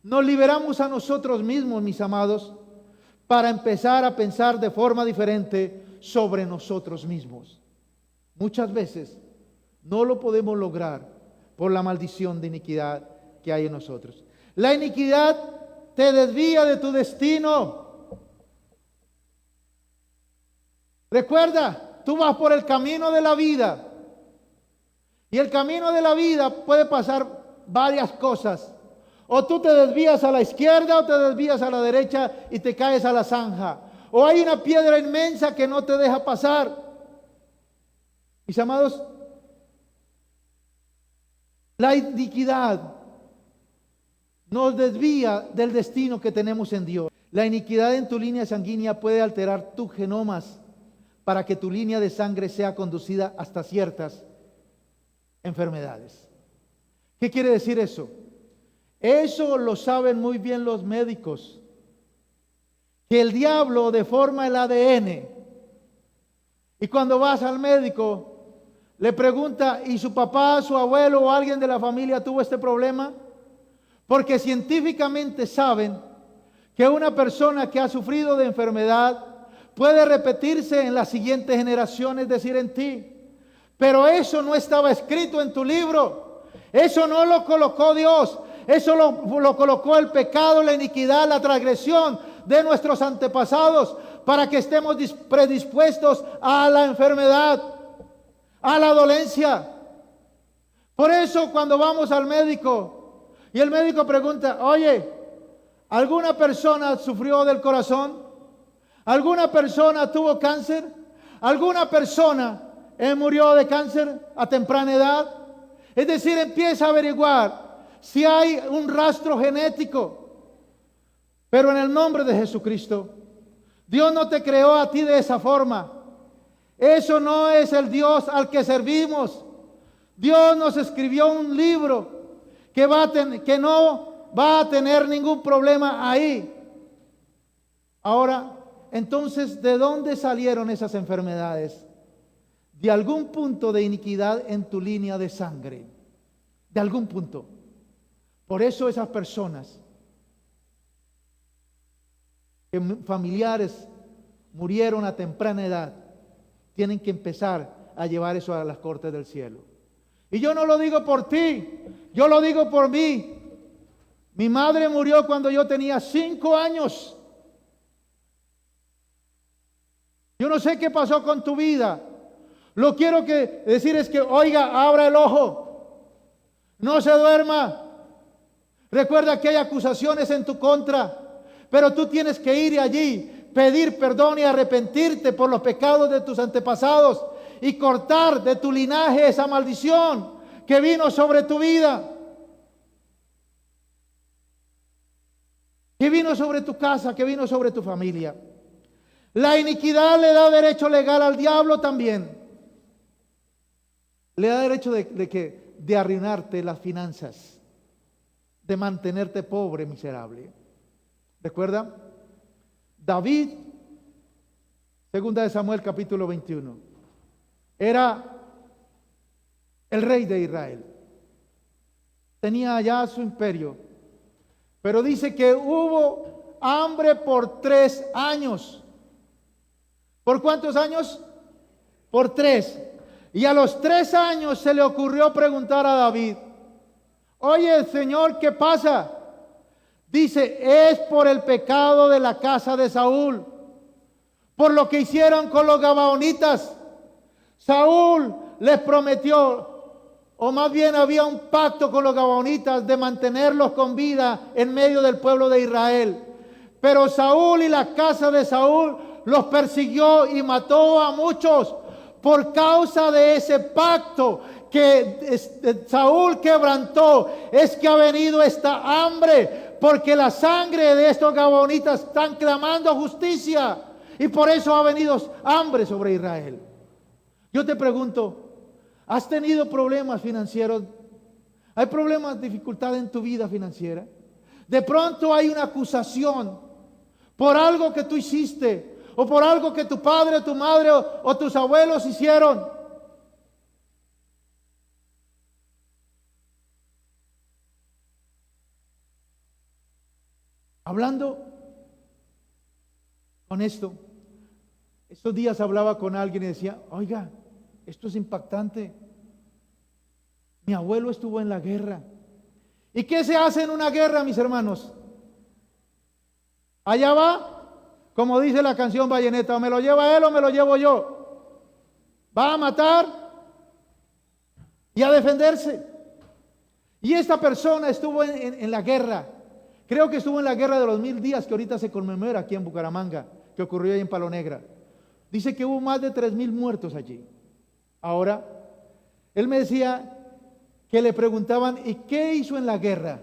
nos liberamos a nosotros mismos, mis amados, para empezar a pensar de forma diferente sobre nosotros mismos. Muchas veces no lo podemos lograr por la maldición de iniquidad que hay en nosotros. La iniquidad te desvía de tu destino. Recuerda, tú vas por el camino de la vida, y el camino de la vida puede pasar varias cosas. O tú te desvías a la izquierda o te desvías a la derecha y te caes a la zanja. O hay una piedra inmensa que no te deja pasar. Mis amados, la iniquidad nos desvía del destino que tenemos en Dios. La iniquidad en tu línea sanguínea puede alterar tus genomas para que tu línea de sangre sea conducida hasta ciertas enfermedades. ¿Qué quiere decir eso? Eso lo saben muy bien los médicos, que el diablo deforma el ADN. Y cuando vas al médico, le pregunta, ¿y su papá, su abuelo o alguien de la familia tuvo este problema? Porque científicamente saben que una persona que ha sufrido de enfermedad puede repetirse en las siguientes generaciones, es decir, en ti. Pero eso no estaba escrito en tu libro. Eso no lo colocó Dios. Eso lo colocó el pecado, la iniquidad, la transgresión de nuestros antepasados, para que estemos predispuestos a la enfermedad, a la dolencia. Por eso cuando vamos al médico Y el médico pregunta, oye, ¿alguna persona sufrió del corazón? ¿Alguna persona tuvo cáncer? ¿Alguna persona murió de cáncer a temprana edad? Es decir, empieza a averiguar si hay un rastro genético. Pero en el nombre de Jesucristo, Dios no te creó a ti de esa forma. Eso no es el Dios al que servimos. Dios nos escribió un libro que no va a tener ningún problema ahí. Ahora, entonces, ¿de dónde salieron esas enfermedades? De algún punto de iniquidad en tu línea de sangre. De algún punto. Por eso esas personas, que familiares murieron a temprana edad, tienen que empezar a llevar eso a las cortes del cielo. Y yo no lo digo por ti, yo lo digo por mí. Mi madre murió cuando yo tenía 5 años. Yo no sé qué pasó con tu vida. Lo quiero decir es que, oiga, abra el ojo. No se duerma. Recuerda que hay acusaciones en tu contra. Pero tú tienes que ir allí, pedir perdón y arrepentirte por los pecados de tus antepasados. Y cortar de tu linaje esa maldición que vino sobre tu vida. Que vino sobre tu casa, que vino sobre tu familia. La iniquidad le da derecho legal al diablo también. Le da derecho de arruinarte las finanzas, de mantenerte pobre, miserable. ¿Recuerda? David, 2 de Samuel capítulo 21, era el rey de Israel. Tenía allá su imperio. Pero dice que hubo hambre por 3 años. ¿Por cuántos años? Por 3. Y a los 3 años se le ocurrió preguntar a David, oye, Señor, ¿qué pasa? Dice, es por el pecado de la casa de Saúl, por lo que hicieron con los gabaonitas. Saúl les prometió, o más bien había un pacto con los gabaonitas de mantenerlos con vida en medio del pueblo de Israel. Pero Saúl y la casa de Saúl los persiguió y mató a muchos. Por causa de ese pacto que Saúl quebrantó, es que ha venido esta hambre, porque la sangre de estos gabaonitas están clamando justicia, y por eso ha venido hambre sobre Israel. Yo te pregunto, ¿has tenido problemas financieros? ¿Hay problemas, dificultad en tu vida financiera? De pronto hay una acusación por algo que tú hiciste, o por algo que tu padre, tu madre o tus abuelos hicieron. Hablando con esto, estos días hablaba con alguien y decía, oiga, esto es impactante. Mi abuelo estuvo en la guerra. ¿Y qué se hace en una guerra, mis hermanos? Allá va, como dice la canción Valleneta, o me lo lleva él o me lo llevo yo. Va a matar y a defenderse. Y esta persona estuvo en la guerra. Creo que estuvo en la guerra de los 1000 días que ahorita se conmemora aquí en Bucaramanga, que ocurrió ahí en Palo Negra. Dice que hubo más de 3000 muertos allí. Ahora, él me decía que le preguntaban, ¿y qué hizo en la guerra?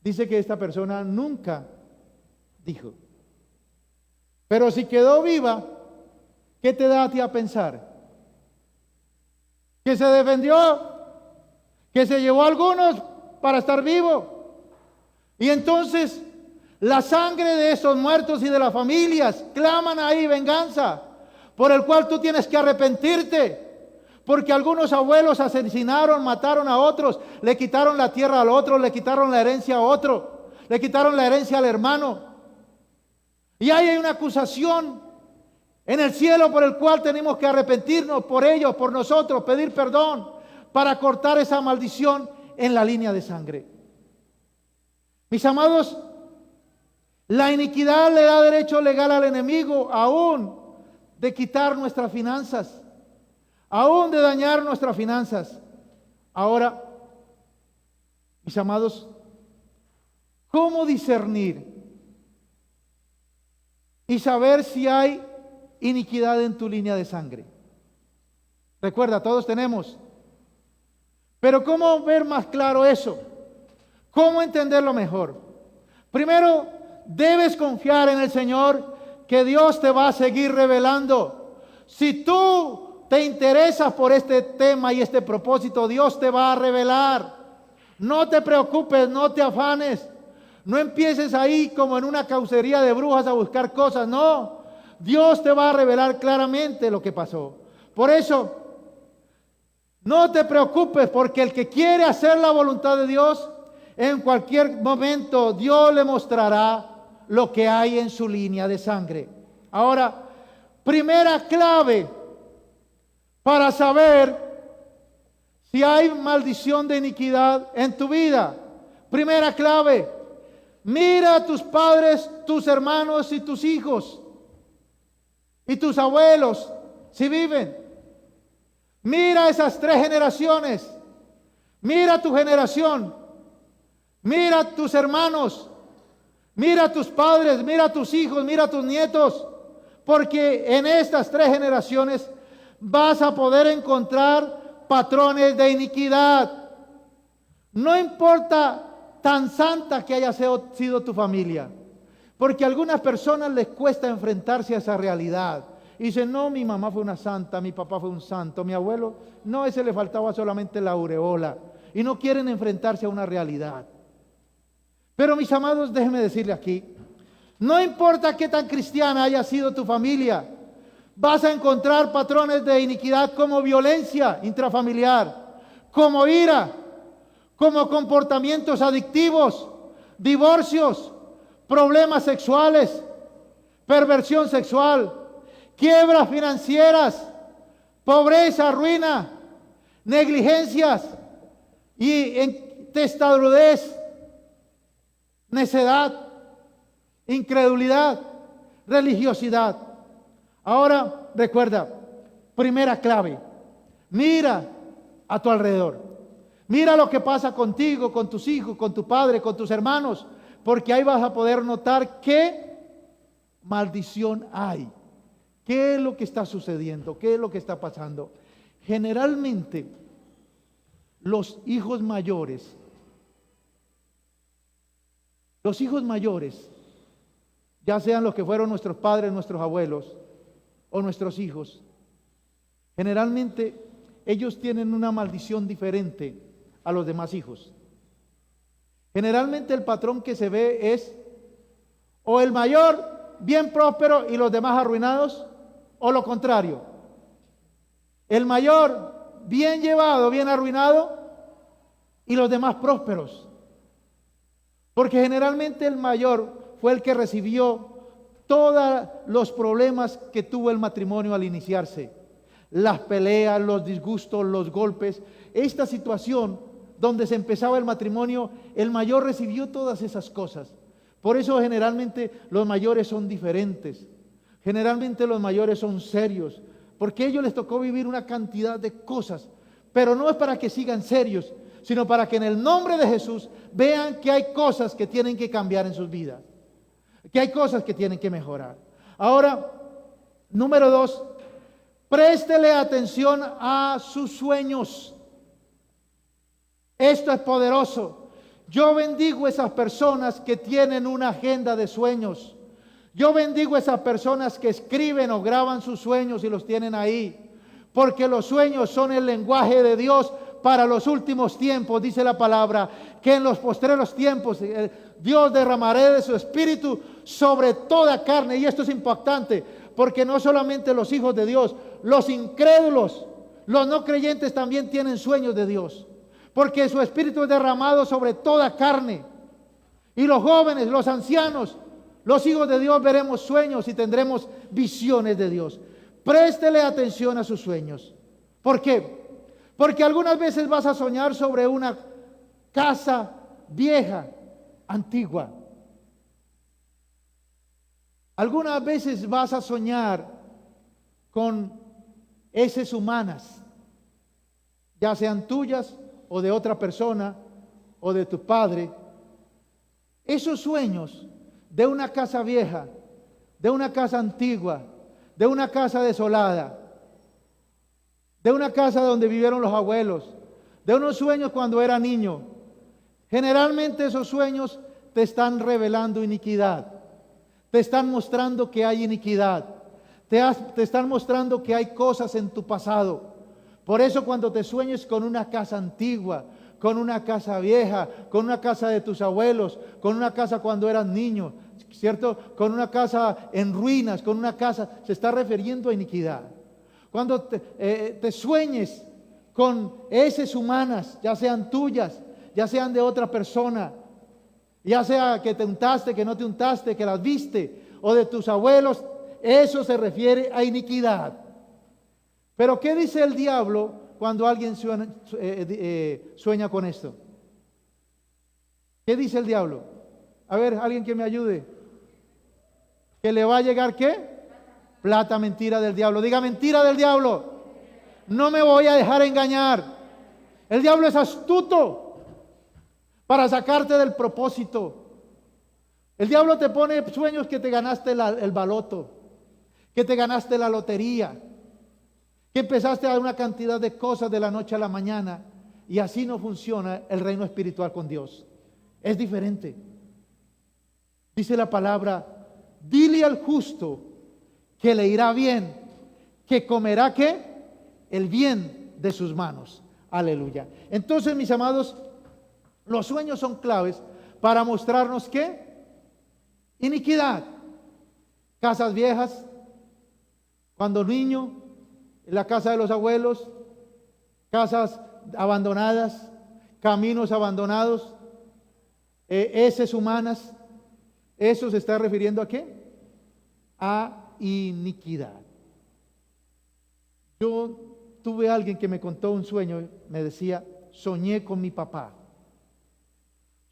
Dice que esta persona nunca dijo. Pero si quedó viva, ¿qué te da a ti a pensar? Que se defendió, que se llevó a algunos para estar vivo. Y entonces la sangre de esos muertos y de las familias claman ahí venganza, por el cual tú tienes que arrepentirte, porque algunos abuelos asesinaron, mataron a otros, le quitaron la tierra al otro, le quitaron la herencia a otro, le quitaron la herencia al hermano. Y ahí hay una acusación en el cielo por el cual tenemos que arrepentirnos por ellos, por nosotros, pedir perdón para cortar esa maldición en la línea de sangre. Mis amados, la iniquidad le da derecho legal al enemigo aún de quitar nuestras finanzas, aún de dañar nuestras finanzas. Ahora, Mis amados, ¿cómo discernir y saber si hay iniquidad en tu línea de sangre? Recuerda, todos tenemos. Pero ¿cómo ver más claro eso? ¿Cómo entenderlo mejor? Primero, debes confiar en el Señor, que Dios te va a seguir revelando. Si tú te interesas por este tema y este propósito, Dios te va a revelar. No te preocupes, no te afanes. No empieces ahí como en una causería de brujas a buscar cosas. No, Dios te va a revelar claramente lo que pasó. Por eso, no te preocupes, porque el que quiere hacer la voluntad de Dios, en cualquier momento Dios le mostrará lo que hay en su línea de sangre. Ahora, primera clave para saber si hay maldición de iniquidad en tu vida. Primera clave: mira a tus padres, tus hermanos y tus hijos y tus abuelos si viven. Mira esas 3 generaciones. Mira tu generación. Mira a tus hermanos. Mira a tus padres. Mira a tus hijos. Mira a tus nietos. Porque en estas 3 generaciones vas a poder encontrar patrones de iniquidad. No importa tan santa que haya sido tu familia, porque a algunas personas les cuesta enfrentarse a esa realidad. Y dicen: no, mi mamá fue una santa, mi papá fue un santo, mi abuelo, no, ese le faltaba solamente la aureola. Y no quieren enfrentarse a una realidad. Pero mis amados, déjenme decirle aquí, no importa qué tan cristiana haya sido tu familia, vas a encontrar patrones de iniquidad como violencia intrafamiliar, como ira, como comportamientos adictivos, divorcios, problemas sexuales, perversión sexual, quiebras financieras, pobreza, ruina, negligencias y testarudez, necedad, incredulidad, religiosidad. Ahora recuerda, primera clave: mira a tu alrededor. Mira lo que pasa contigo, con tus hijos, con tu padre, con tus hermanos, porque ahí vas a poder notar qué maldición hay. ¿Qué es lo que está sucediendo? ¿Qué es lo que está pasando? Generalmente, los hijos mayores, ya sean los que fueron nuestros padres, nuestros abuelos o nuestros hijos, generalmente ellos tienen una maldición diferente a los demás hijos. Generalmente el patrón que se ve es o el mayor bien próspero y los demás arruinados, o lo contrario, el mayor bien llevado, bien arruinado y los demás prósperos. Porque generalmente el mayor fue el que recibió todos los problemas que tuvo el matrimonio al iniciarse. Las peleas, los disgustos, los golpes. Esta situación donde se empezaba el matrimonio, el mayor recibió todas esas cosas. Por eso generalmente los mayores son diferentes. Generalmente los mayores son serios, porque a ellos les tocó vivir una cantidad de cosas. Pero no es para que sigan serios, sino para que en el nombre de Jesús vean que hay cosas que tienen que cambiar en sus vidas, que hay cosas que tienen que mejorar. Ahora, número 2, préstele atención a sus sueños. Esto es poderoso. Yo bendigo a esas personas que tienen una agenda de sueños. Yo bendigo a esas personas que escriben o graban sus sueños y los tienen ahí. Porque los sueños son el lenguaje de Dios para los últimos tiempos. Dice la palabra que en los postreros tiempos Dios derramará de su espíritu sobre toda carne. Y esto es impactante, porque no solamente los hijos de Dios, los incrédulos, los no creyentes también tienen sueños de Dios. Porque su espíritu es derramado sobre toda carne. Y los jóvenes, los ancianos, los hijos de Dios veremos sueños y tendremos visiones de Dios. Préstele atención a sus sueños. ¿Por qué? Porque algunas veces vas a soñar sobre una casa vieja, antigua. Algunas veces vas a soñar con heces humanas, ya sean tuyas o de otra persona, o de tu padre, esos sueños de una casa vieja, de una casa antigua, de una casa desolada, de una casa donde vivieron los abuelos, de unos sueños cuando era niño, generalmente esos sueños te están revelando iniquidad, te están mostrando que hay iniquidad, te están mostrando que hay cosas en tu pasado. Por eso cuando te sueñes con una casa antigua, con una casa vieja, con una casa de tus abuelos, con una casa cuando eras niño, ¿cierto? Con una casa en ruinas, con una casa, se está refiriendo a iniquidad. Cuando te sueñes con heces humanas, ya sean tuyas, ya sean de otra persona, ya sea que te untaste, que no te untaste, que las viste, o de tus abuelos, eso se refiere a iniquidad. Pero ¿qué dice el diablo cuando alguien sueña con esto? ¿Qué dice el diablo? A ver, alguien que me ayude. ¿Que le va a llegar qué? Plata, mentira del diablo. Diga, mentira del diablo. No me voy a dejar engañar. El diablo es astuto para sacarte del propósito. El diablo te pone sueños que te ganaste el baloto, que te ganaste la lotería, que empezaste a dar una cantidad de cosas de la noche a la mañana, y así no funciona el reino espiritual con Dios. Es diferente. Dice la palabra, dile al justo que le irá bien, que comerá ¿qué? El bien de sus manos. Aleluya. Entonces, mis amados, los sueños son claves para mostrarnos ¿qué? Iniquidad. Casas viejas, cuando niño, en la casa de los abuelos, casas abandonadas, caminos abandonados, heces humanas. Eso se está refiriendo ¿a qué? A iniquidad. Yo tuve a alguien que me contó un sueño, me decía, soñé con mi papá.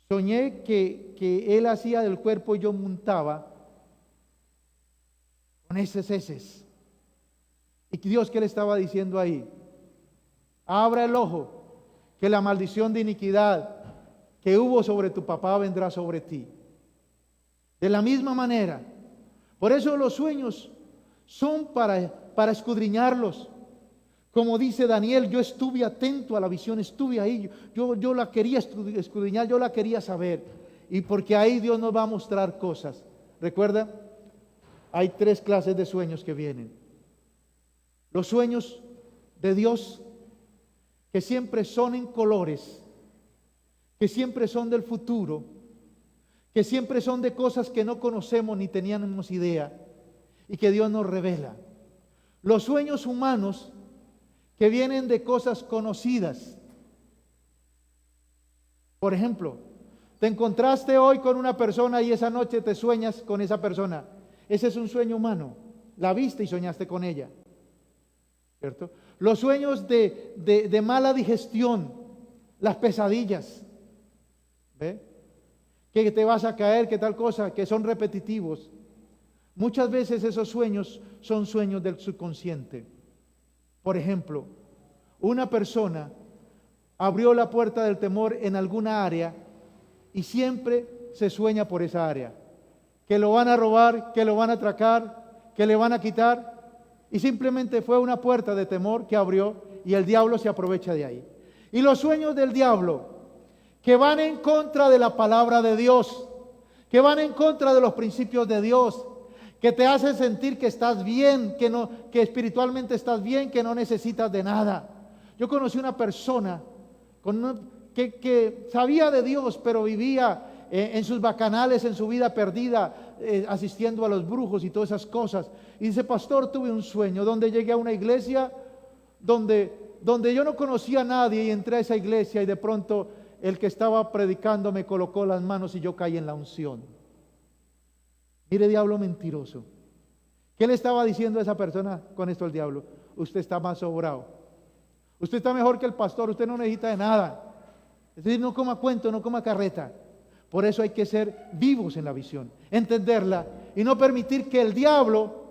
Soñé que él hacía del cuerpo y yo montaba con esas heces. Y Dios, ¿qué le estaba diciendo ahí? Abra el ojo, que la maldición de iniquidad que hubo sobre tu papá vendrá sobre ti. De la misma manera. Por eso los sueños son para escudriñarlos. Como dice Daniel, yo estuve atento a la visión, estuve ahí. Yo la quería escudriñar, yo la quería saber. Y porque ahí Dios nos va a mostrar cosas. Recuerda, hay 3 clases de sueños que vienen. Los sueños de Dios, que siempre son en colores, que siempre son del futuro, que siempre son de cosas que no conocemos ni teníamos idea, y que Dios nos revela. Los sueños humanos, que vienen de cosas conocidas. Por ejemplo, te encontraste hoy con una persona y esa noche te sueñas con esa persona. Ese es un sueño humano. La viste y soñaste con ella. ¿Cierto? Los sueños de mala digestión, las pesadillas. ¿Ve? Que te vas a caer, que tal cosa, que son repetitivos. Muchas veces esos sueños son sueños del subconsciente. Por ejemplo, una persona abrió la puerta del temor en alguna área y siempre se sueña por esa área. Que lo van a robar, que lo van a atracar, que le van a quitar. Y simplemente fue una puerta de temor que abrió y el diablo se aprovecha de ahí. Y los sueños del diablo, que van en contra de la palabra de Dios, que van en contra de los principios de Dios, que te hacen sentir que estás bien, que espiritualmente estás bien, que no necesitas de nada. Yo conocí una persona que sabía de Dios, pero vivía en sus bacanales, en su vida perdida, asistiendo a los brujos y todas esas cosas. Y dice, pastor, tuve un sueño donde llegué a una iglesia donde yo no conocía a nadie y entré a esa iglesia y de pronto el que estaba predicando me colocó las manos y yo caí en la unción. Mire, diablo mentiroso. ¿Qué le estaba diciendo a esa persona con esto el diablo? Usted está más sobrado. Usted está mejor que el pastor, usted no necesita de nada. Es decir, no coma cuento, no coma carreta. Por eso hay que ser vivos en la visión, entenderla y no permitir que el diablo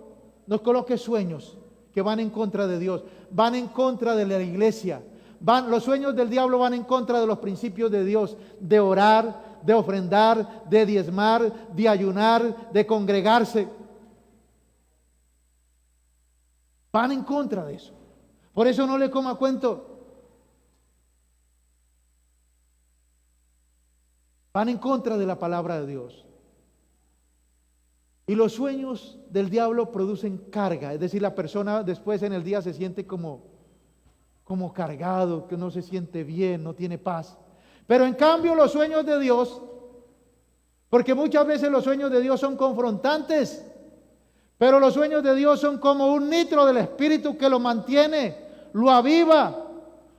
nos coloque sueños que van en contra de Dios, van en contra de la iglesia, Los sueños del diablo van en contra de los principios de Dios, de orar, de ofrendar, de diezmar, de ayunar, de congregarse. Van en contra de eso. Por eso no le coma cuento. Van en contra de la palabra de Dios. Y los sueños del diablo producen carga, es decir, la persona después en el día se siente como cargado, que no se siente bien, no tiene paz. Pero en cambio los sueños de Dios, porque muchas veces los sueños de Dios son confrontantes, pero los sueños de Dios son como un nitro del Espíritu que lo mantiene, lo aviva,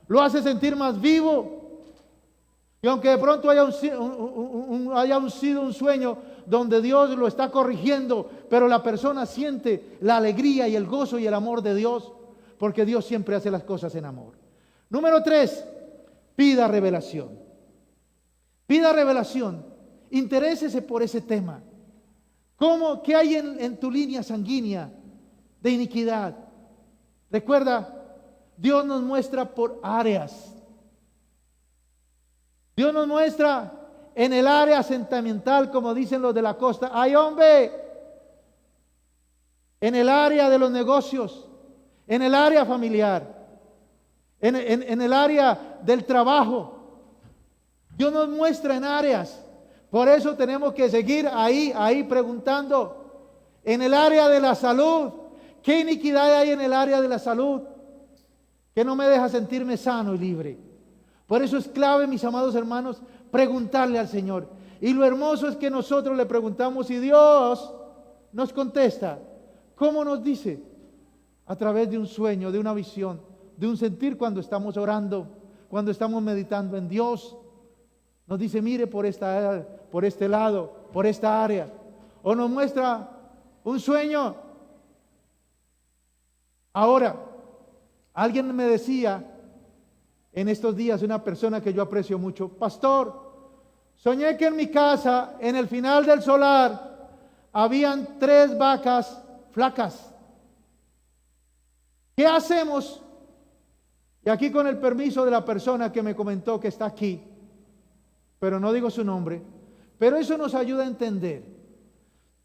lo hace sentir más vivo. Y aunque de pronto haya sido un sueño donde Dios lo está corrigiendo, pero la persona siente la alegría y el gozo y el amor de Dios, porque Dios siempre hace las cosas en amor. Número 3, pida revelación. Pida revelación. Interésese por ese tema. ¿Qué hay en tu línea sanguínea de iniquidad? Recuerda, Dios nos muestra por áreas. Dios nos muestra en el área sentimental, como dicen los de la costa. ¡Ay, hombre! En el área de los negocios, en el área familiar, en el área del trabajo. Dios nos muestra en áreas. Por eso tenemos que seguir ahí preguntando. En el área de la salud, ¿qué iniquidad hay en el área de la salud que no me deja sentirme sano y libre? Por eso es clave, mis amados hermanos, preguntarle al Señor. Y lo hermoso es que nosotros le preguntamos y Dios nos contesta. ¿Cómo nos dice? A través de un sueño, de una visión, de un sentir cuando estamos orando, cuando estamos meditando en Dios. Nos dice, mire por este lado, por esta área. O nos muestra un sueño. Ahora, alguien me decía en estos días, una persona que yo aprecio mucho, pastor, soñé que en mi casa, en el final del solar, habían 3 vacas flacas. ¿Qué hacemos? Y aquí con el permiso de la persona que me comentó que está aquí, pero no digo su nombre, pero eso nos ayuda a entender.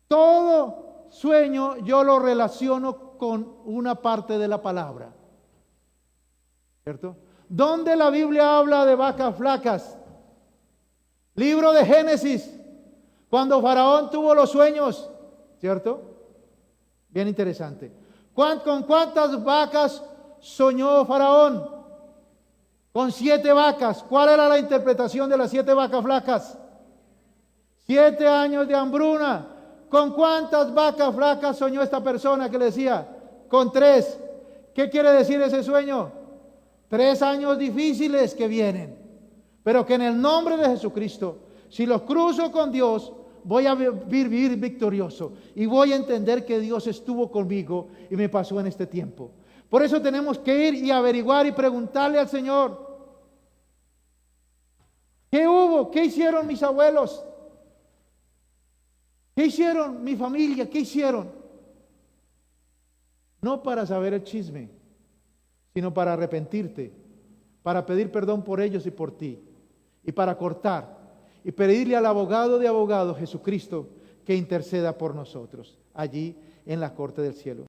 Todo sueño yo lo relaciono con una parte de la palabra, ¿cierto? ¿Dónde la Biblia habla de vacas flacas? Libro de Génesis, cuando Faraón tuvo los sueños, ¿cierto? Bien interesante. ¿Con cuántas vacas soñó Faraón? Con 7 vacas. ¿Cuál era la interpretación de las 7 vacas flacas? 7 años de hambruna. ¿Con cuántas vacas flacas soñó esta persona que le decía? Con 3. ¿Qué quiere decir ese sueño? 3 años difíciles que vienen, pero que en el nombre de Jesucristo, si los cruzo con Dios, voy a vivir victorioso y voy a entender que Dios estuvo conmigo y me pasó en este tiempo. Por eso tenemos que ir y averiguar y preguntarle al Señor, ¿qué hubo? ¿Qué hicieron mis abuelos? ¿Qué hicieron mi familia? ¿Qué hicieron? No para saber el chisme, sino para arrepentirte, para pedir perdón por ellos y por ti, y para cortar, y pedirle al abogado de abogados, Jesucristo, que interceda por nosotros, allí en la corte del cielo.